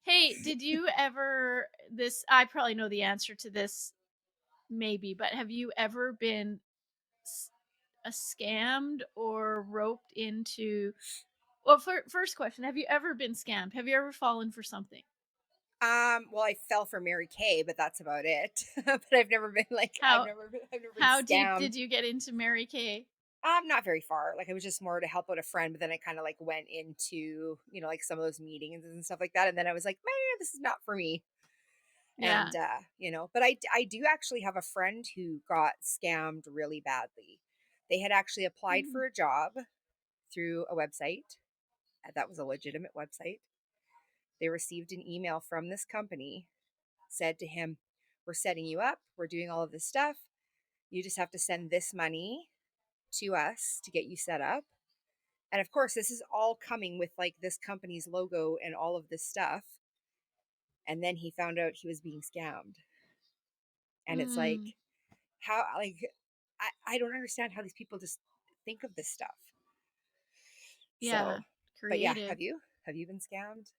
Hey, did you ever I probably know the answer to this maybe, but have you ever been s- scammed or roped into well, first question, have you ever been scammed? Have you ever fallen for something? Well, I fell for Mary Kay, but that's about it. But I've never been like How I've never been how deep did scammed. you get into Mary Kay? Not very far. Like, it was just more to help out a friend, but then I kind of like went into, like some of those meetings and stuff like that. And then I was like, man, this is not for me. Yeah. And but I do actually have a friend who got scammed really badly. They had actually applied Mm. for a job through a website. That was a legitimate website. They received an email from this company, said to him, "We're setting you up. We're doing all of this stuff. You just have to send this money to us to get you set up." And of course, this is all coming with like this company's logo and all of this stuff. And then he found out he was being scammed. And it's like, Mm. how, like, I don't understand how these people just think of this stuff. Yeah, So, but yeah, creative. have you been scammed?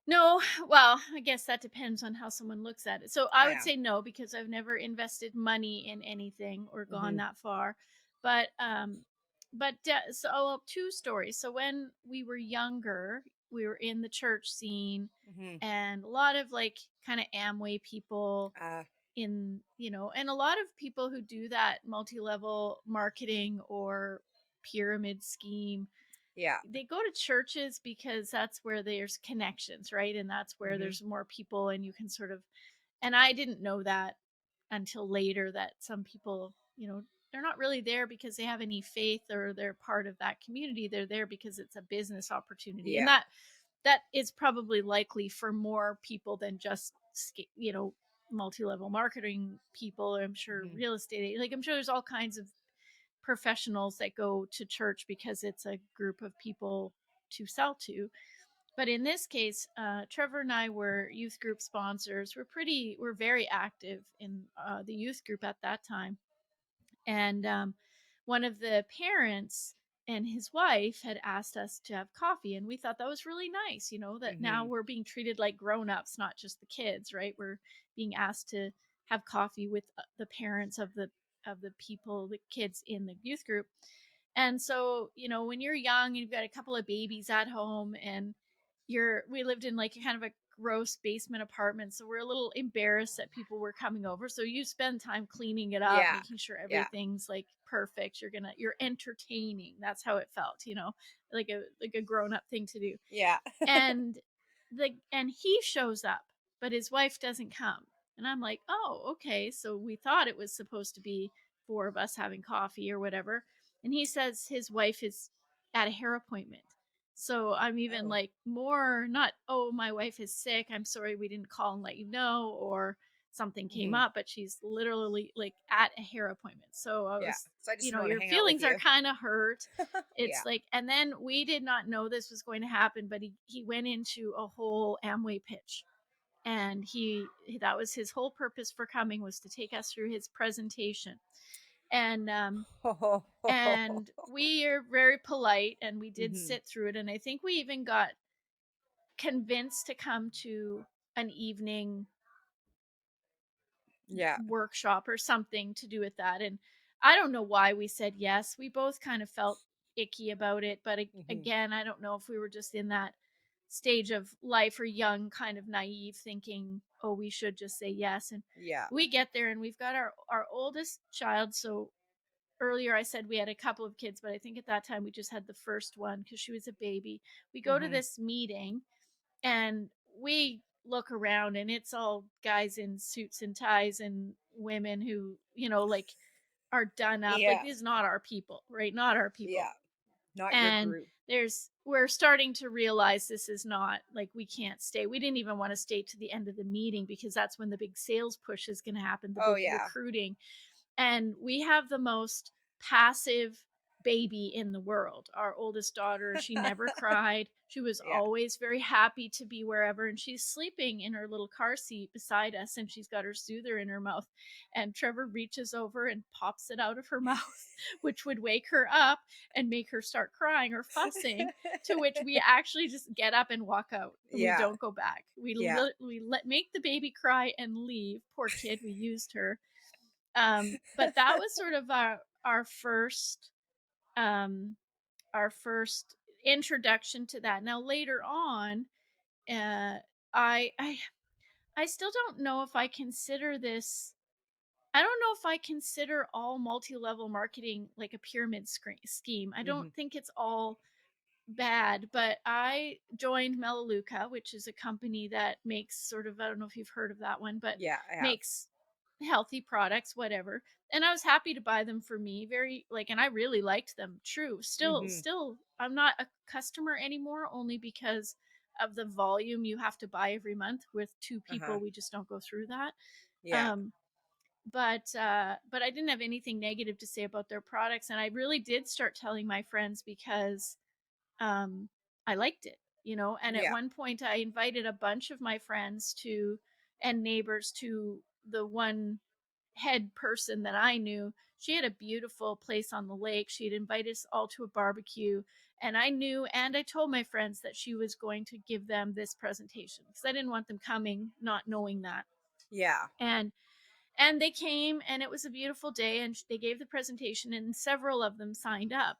No, well, I guess that depends on how someone looks at it. So I Oh, would yeah. say no because I've never invested money in anything or gone Hmm. that far. But so two stories. So when we were younger, we were in the church scene Hmm. and a lot of like kind of Amway people Uh, and a lot of people who do that multi-level marketing or pyramid scheme, yeah. they go to churches because that's where there's connections, right? And that's where Hmm. there's more people and you can sort of and I didn't know that until later that some people, they're not really there because they have any faith or they're part of that community. They're there because it's a business opportunity. And Yeah. that is probably likely for more people than just multi-level marketing people. I'm sure Hmm. real estate, like I'm sure there's all kinds of professionals that go to church because it's a group of people to sell to. But in this case, Trevor and I were youth group sponsors. We're very active in the youth group at that time. And one of the parents and his wife had asked us to have coffee. And we thought that was really nice, that now Hmm. we're being treated like grown ups, not just the kids, right? We're being asked to have coffee with the parents of the people, the kids in the youth group. And so, when you're young and you've got a couple of babies at home and we lived in like a kind of a gross basement apartment, so we're a little embarrassed that people were coming over. So you spend time cleaning it up, Yeah. making sure Yeah. everything's like perfect. You're entertaining. That's how it felt, like a grown-up thing to do. Yeah. And he shows up, but his wife doesn't come. And I'm like, "Oh, okay. So we thought it was supposed to be four of us having coffee or whatever." And he says his wife is at a hair appointment. So I'm even Oh, like more not, "Oh, my wife is sick. I'm sorry we didn't call and let you know," or something came hmm, up, but she's literally like at a hair appointment. So I yeah. was, So I just didn't want to your hang out with feelings are you. kind of hurt. Yeah. It's like, and then we did not know this was going to happen, but he went into a whole Amway pitch, and that was his whole purpose for coming, was to take us through his presentation. And we are very polite, and we did Hmm. sit through it, and I think we even got convinced to come to an evening Yeah. workshop or something to do with that. And I don't know why we said yes. We both kind of felt icky about it, but Hmm. again, I don't know if we were just in that stage of life or young, kind of naive, thinking, "Oh, we should just say yes." And Yeah. we get there, and we've got our oldest child. So earlier I said we had a couple of kids, but I think at that time we just had the first one because she was a baby. We go to Hmm. this meeting, and we look around, and it's all guys in suits and ties and women who, like, are done up. Like, Yeah. these not our people, right? Not our people. Yeah. Not your And group. we're starting to realize this is not like, we can't stay. We didn't even want to stay to the end of the meeting because that's when the big sales push is going to happen, the Oh, big yeah. recruiting. And we have the most passive, baby in the world. Our oldest daughter, she never cried. She was Yeah. always very happy to be wherever, and she's sleeping in her little car seat beside us, and she's got her soother in her mouth. And Trevor reaches over and pops it out of her mouth, which would wake her up and make her start crying or fussing. To which we actually just get up and walk out. We Yeah. don't go back. Yeah. We let make the baby cry and leave. Poor kid, we used her. But that was sort of um, our first introduction to that. Now later on, uh, I I I still don't know if I consider this. I don't know if I consider all multi-level marketing like a pyramid scheme. I Hmm. don't think it's all bad, but I joined Melaleuca, which is a company that makes sort of, I don't know if you've heard of that one, but Yeah, I have. makes healthy products, whatever. And I was happy to buy them for me. Very like, and I really liked them. True. Hmm. Still, I'm not a customer anymore only because of the volume you have to buy every month. With two Uh-huh. people, we just don't go through that. Yeah. Um, but I didn't have anything negative to say about their products, and I really did start telling my friends because um, I liked it, you know. And at Yeah. one point, I invited a bunch of my friends to and neighbors to the one head person that I knew. She had a beautiful place on the lake. She had invited us all to a barbecue. And I knew, and I told my friends that she was going to give them this presentation because I didn't want them coming not knowing that. Yeah. And and they came, and it was a beautiful day, and they gave the presentation, and several of them signed up,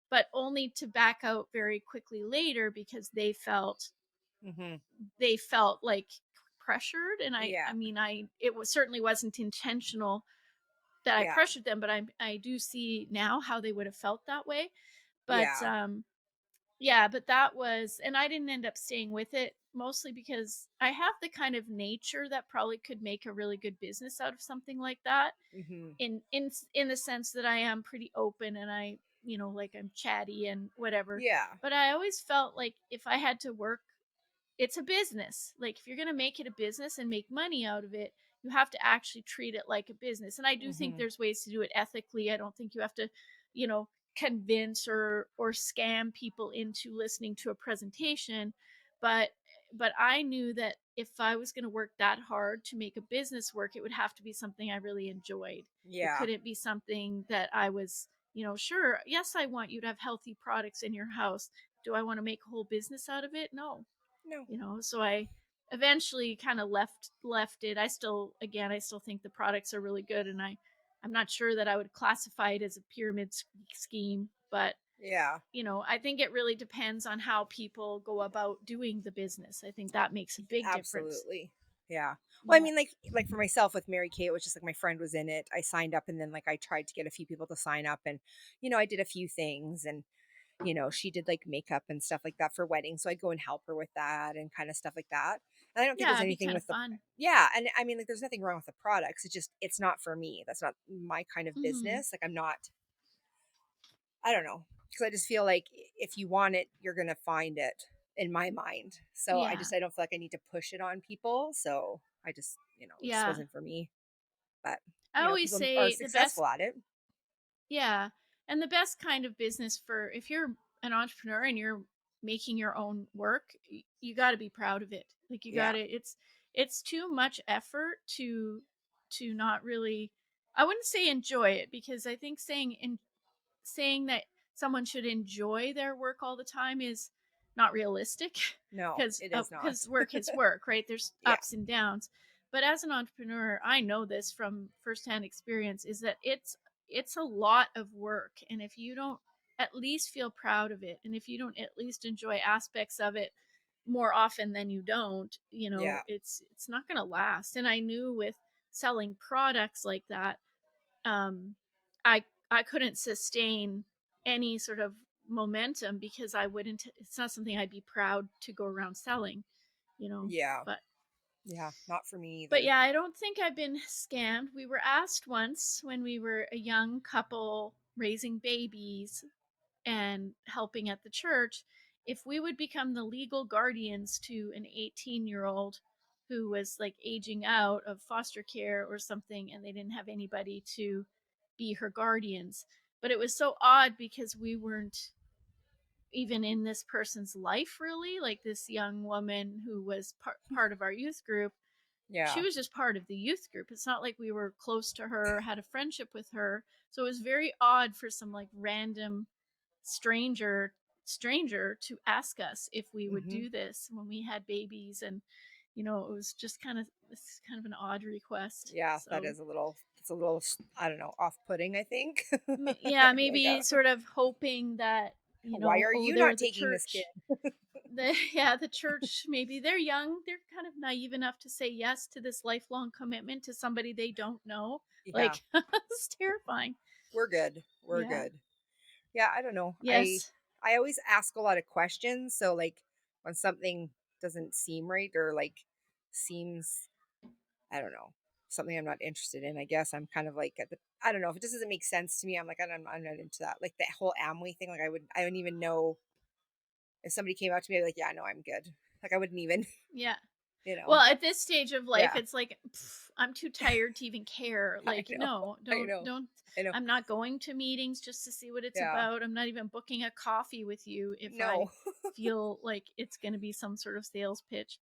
but only to back out very quickly later because Hmm. they felt like pressured. And Yeah. I mean, it was certainly wasn't intentional that I Yeah. pressured them, but I do see now how they would have felt that way. But Yeah. yeah, but that was, and I didn't end up staying with it mostly because I have the kind of nature that probably could make a really good business out of something like that, Hmm. in the sense that I am pretty open, and I, you know, like I'm chatty and whatever. Yeah. But I always felt like if I had to work, it's a business. Like if you're going to make it a business and make money out of it, you have to actually treat it like a business. And I do think Hmm. there's ways to do it ethically. I don't think you have to, you know, convince or scam people into listening to a presentation, but I knew that if I was going to work that hard to make a business work, it would have to be something I really enjoyed. It Yeah. couldn't be something that I was, you know, sure, yes, I want you to have healthy products in your house. Do I want to make a whole business out of it? No, No. you know. So I eventually kind of left it. I still, again, I still think the products are really good, and I'm not sure that I would classify it as a pyramid scheme, but Yeah. you know, I think it really depends on how people go about doing the business. I think that makes a big difference. Absolutely. Yeah. Well, I Yeah. mean, like for myself with Mary Kay, it was just like my friend was in it. I signed up, and then like I tried to get a few people to sign up, and I did a few things, and she did like makeup and stuff like that for weddings, so I'd go and help her with that and kind of stuff like that. And I don't think Yeah, there's it'd be anything kind of with the fun. yeah, and I mean like there's nothing wrong with the products. It's just it's not for me. That's not my kind of Hmm. business. Like I'm not I don't know. Because I just feel like if you want it, you're gonna find it in my mind. So Yeah. I don't feel like I need to push it on people. So I just it just Yeah. wasn't for me. But I always people are say the best. successful at it. Yeah. And the best kind of business for if you're an entrepreneur and you're making your own work, you got to be proud of it. Like you got Yeah. to it's too much effort to not really, I wouldn't say enjoy it, because I think saying that someone should enjoy their work all the time is not realistic No, it is not. because work is work, right? There's Yeah. ups and downs. But as an entrepreneur, I know this from firsthand experience, is that it's a lot of work, and if you don't at least feel proud of it, and if you don't at least enjoy aspects of it more often than you don't, you know, Yeah. it's not going to last. And I knew with selling products like that, um, I couldn't sustain any sort of momentum because I wouldn't. It's not something I'd be proud to go around selling, you know. Yeah. But Yeah. Not for me but either. yeah, I don't think I've been scammed. We were asked once when we were a young couple raising babies and helping at the church if we would become the legal guardians to an 18-year-old who was like aging out of foster care or something, and they didn't have anybody to be her guardians. But it was so odd because we weren't even in this person's life really. Like this young woman who was part of our youth group, she Yeah. was just part of the youth group. It's not like we were close to her, had a friendship with her. So it was very odd for some like random stranger to ask us if we would Hmm. do this when we had babies. And it was just kind of an odd request. Yeah, that So is a little, it's a little, I don't know, off-putting, I think. yeah, Like, maybe sort of hoping that why are oh, you they're not the taking this kid? church. The church, maybe they're young, they're kind of naive enough to say yes to this lifelong commitment to somebody they don't know. Yeah, Like it's terrifying. we're good. We're Yeah. good. Yeah, I don't know. I Yes. I always ask a lot of questions, so like when something doesn't seem right or like seems, I don't know, something I'm not interested in, I guess I'm kind of like at the, I don't know, if it just doesn't make sense to me, I'm like I'm not into that. Like the whole Amway thing, like I wouldn't even know if somebody came out to me, I'd be like, yeah, no, I'm good. Like I wouldn't even, Yeah. you Well, know. at this stage of life, Yeah. it's like I'm too tired to even care. I Like, know. no, I don't know. don't I know. I'm not going to meetings just to see what it's Yeah. about. I'm not even booking a coffee with you if I No. feel like it's going to be some sort of sales pitch.